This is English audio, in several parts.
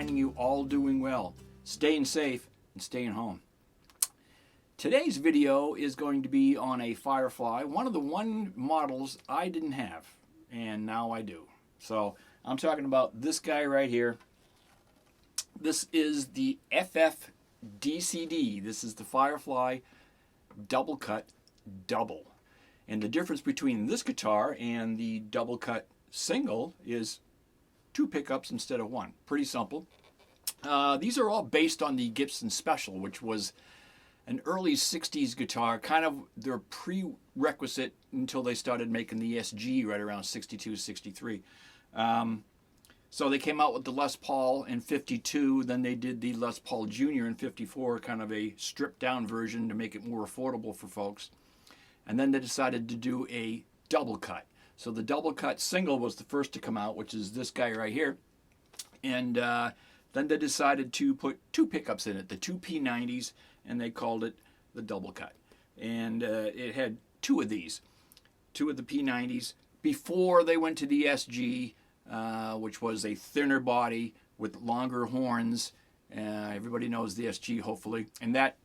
finding you all doing well, staying safe, and staying home. Today's video is going to be on a Firefly, one of the models I didn't have, and now I do. So I'm talking about this guy right here. This is the FFDCD. This is the Firefly Double Cut Double. And the difference between this guitar and the Double Cut Single is 2 pickups instead of 1. Pretty simple. These are all based on the Gibson Special, which was an early 60s guitar, kind of their prerequisite until they started making the SG right around 62, 63. So they came out with the Les Paul in 52, then they did the Les Paul Jr. in 54, kind of a stripped down version to make it more affordable for folks. And then they decided to do a double cut. So the double cut single was the first to come out, which is this guy right here. And then they decided to put 2 pickups in it, the 2 P90s, and they called it the double cut. And it had 2 of these, 2 of the P90s, before they went to the SG, which was a thinner body with longer horns. Everybody knows the SG, hopefully. And that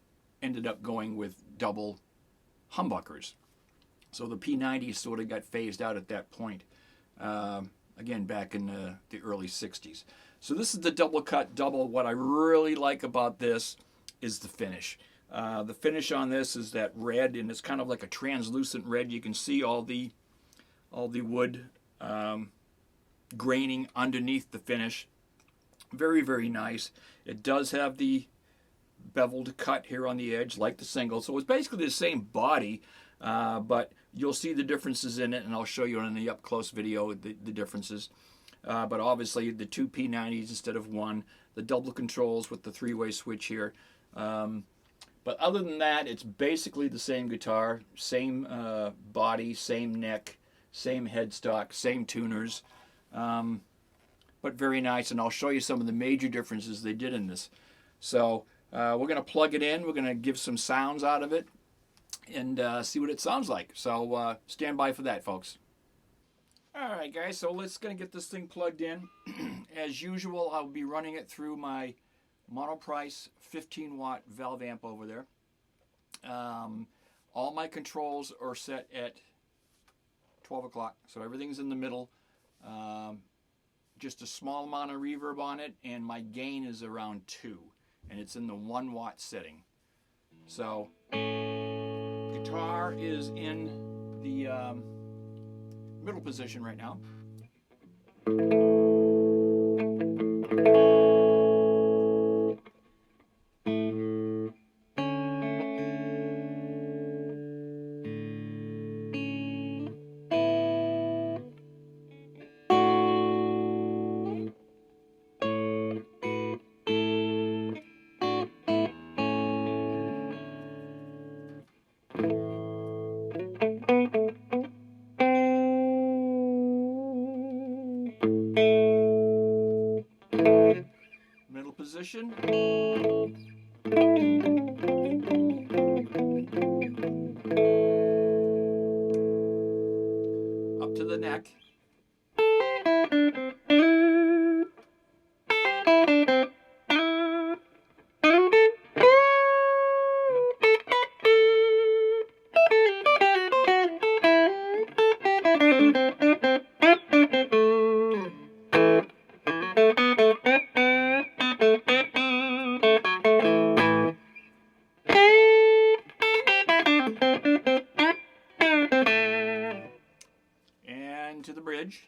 ended up going with double humbuckers. So the P90 sort of got phased out at that point, again, back in the early 60s. So this is the double cut double. What I really like about this is the finish. The finish on this is that red, and it's kind of like a translucent red. You can see all the wood graining underneath the finish. Very, very nice. It does have the beveled cut here on the edge like the single. So it's basically the same body, but you'll see the differences in it, and I'll show you in the up-close video the differences. But obviously the 2 P90s instead of 1, the double controls with the 3-way switch here. But other than that, it's basically the same guitar, same body, same neck, same headstock, same tuners. But very nice, and I'll show you some of the major differences they did in this. So we're going to plug it in, we're going to give some sounds out of it, and see what it sounds like. So stand by for that, folks. Alright guys, so let's get this thing plugged in. As usual, I'll be running it through my Monoprice 15-watt valve amp over there. All my controls are set at 12 o'clock, so everything's in the middle. Just a small amount of reverb on it, and my gain is around 2, and it's in the 1-watt setting. So guitar is in the middle position right now. Middle position. Up to the neck. And to the bridge.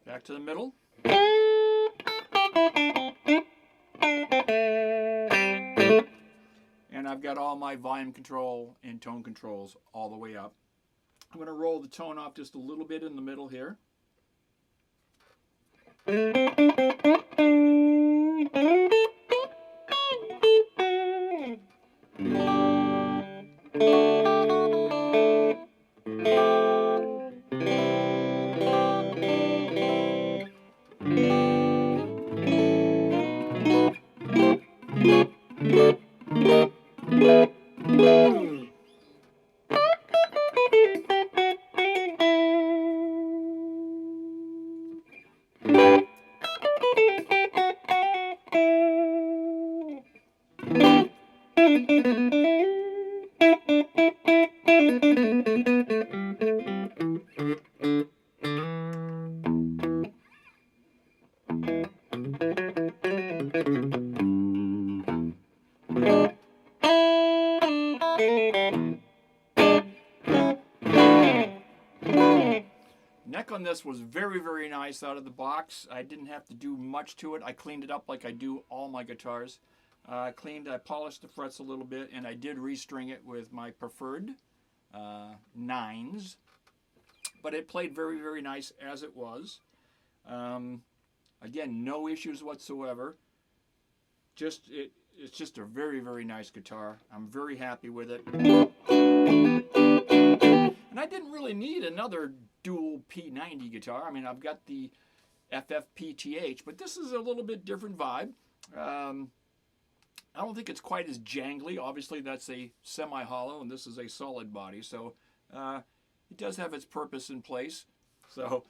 Back to the middle. And I've got all my volume control and tone controls all the way up. I'm going to roll the tone off just a little bit in the middle here. neck on this was very, very nice out of the box. I didn't have to do much to it. I cleaned it up like I do all my guitars. I polished the frets a little bit, and I did restring it with my preferred 9s. But it played very, very nice as it was. Again, no issues whatsoever. It's just a very, very nice guitar. I'm very happy with it. And I didn't really need another dual P90 guitar. I mean, I've got the FFPTH, but this is a little bit different vibe. I don't think it's quite as jangly. Obviously, that's a semi-hollow, and this is a solid body. So it does have its purpose in place. So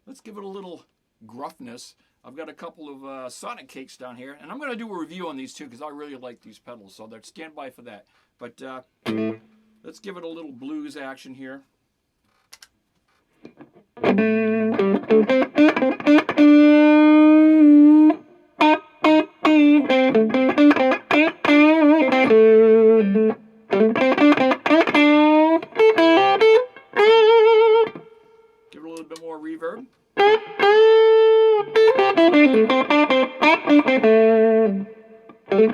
let's give it a little gruffness. I've got a couple of Sonic Cakes down here, and I'm going to do a review on these too because I really like these pedals, so stand by for that. But let's give it a little blues action here. Give it a little bit more reverb. Give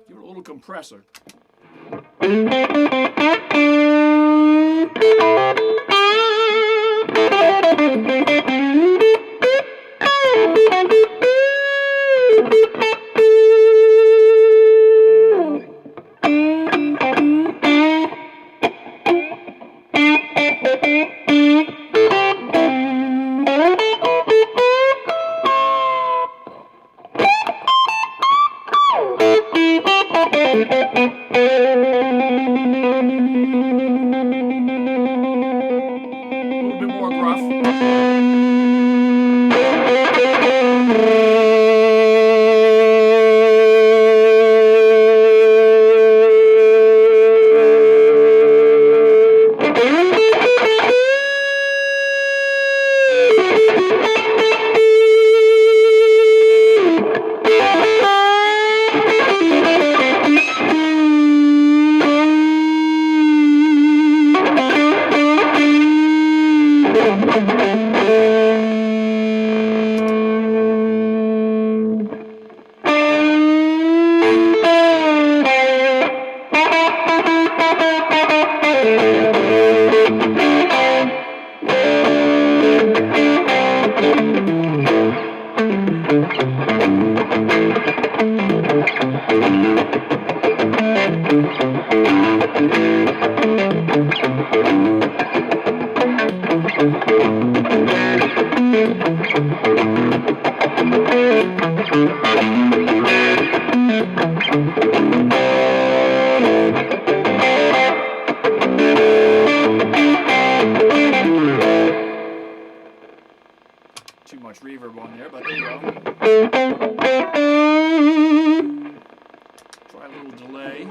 it a little compressor. Too much reverb on there, but there you go. Try a little delay.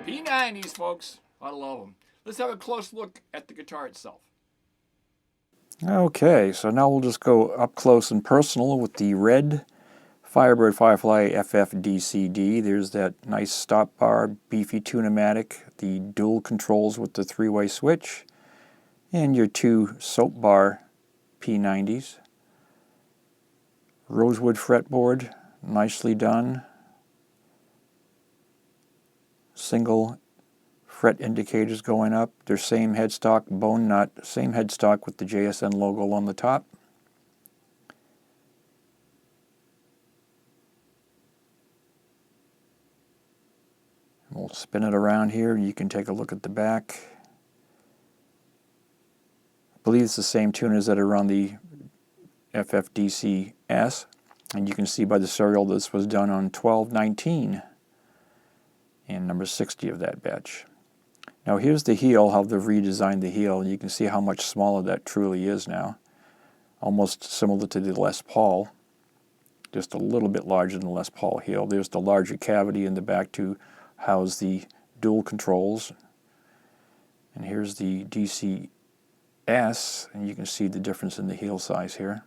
P90s, folks. I love them. Let's have a close look at the guitar itself. Okay, so now we'll just go up close and personal with the red Firebird Firefly FFDCD. There's that nice stop bar, beefy tune-o-matic, the dual controls with the three-way switch, and your two soap bar P90s. Rosewood fretboard, nicely done. Single fret indicators going up. Their same headstock, bone nut, same headstock with the JSN logo on the top. We'll spin it around here and you can take a look at the back. I believe it's the same tuners that are on the FFDCS, and you can see by the serial this was done on 12/19 and number 60 of that batch. Now here's the heel, how they've redesigned the heel, and you can see how much smaller that truly is now. Almost similar to the Les Paul, just a little bit larger than the Les Paul heel. There's the larger cavity in the back to house the dual controls. And here's the DCS, and you can see the difference in the heel size here.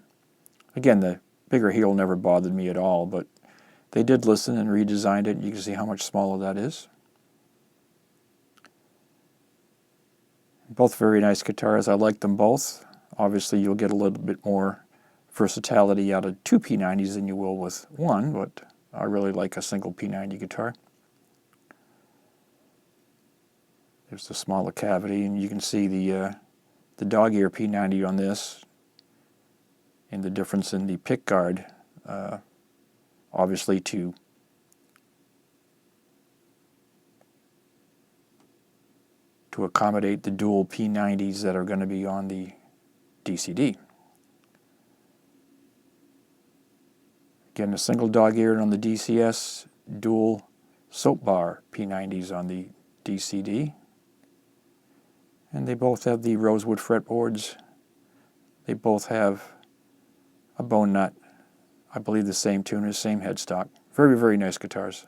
Again, the bigger heel never bothered me at all, but they did listen and redesigned it, and you can see how much smaller that is. Both very nice guitars. I like them both. Obviously, you'll get a little bit more versatility out of two P90s than you will with one, but I really like a single P90 guitar. There's the smaller cavity, and you can see the dog ear P90 on this, and the difference in the pick guard, obviously to accommodate the dual P90s that are going to be on the DCD. Again, a single dog ear on the DCS, dual soap bar P90s on the DCD. And they both have the rosewood fretboards. They both have a bone nut. I believe the same tuners, same headstock. Very, very nice guitars.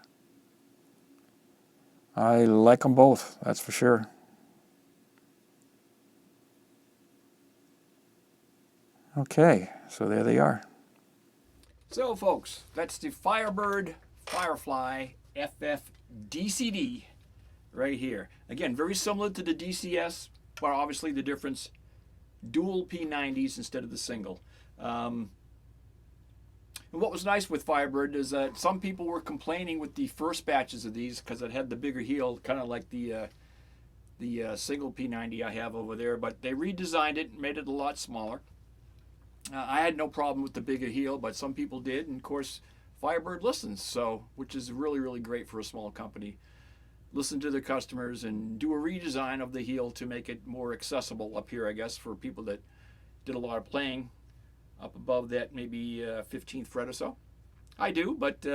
I like them both, that's for sure. Okay, so there they are. So folks, that's the Firebird Firefly FFDCD right here. Again, very similar to the DCS, but obviously the difference, dual P90s instead of the single. And what was nice with Firebird is that some people were complaining with the first batches of these because it had the bigger heel, kind of like the single P90 I have over there, but they redesigned it and made it a lot smaller. I had no problem with the bigger heel, but some people did, and of course, Firebird listens, so which is really, really great for a small company. Listen to their customers and do a redesign of the heel to make it more accessible up here, I guess, for people that did a lot of playing up above that maybe 15th fret or so. I do, but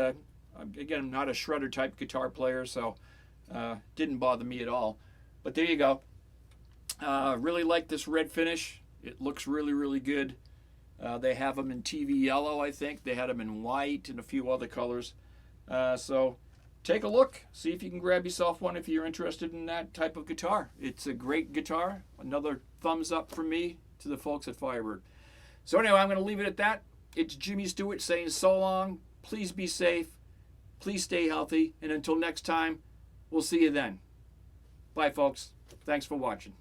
again, I'm not a shredder type guitar player, so didn't bother me at all. But there you go. Really like this red finish. It looks really, really good. They have them in TV yellow, I think. They had them in white and a few other colors. So take a look. See if you can grab yourself one if you're interested in that type of guitar. It's a great guitar. Another thumbs up from me to the folks at Firebird. So anyway, I'm going to leave it at that. It's Jimmy Stewart saying so long. Please be safe. Please stay healthy. And until next time, we'll see you then. Bye, folks. Thanks for watching.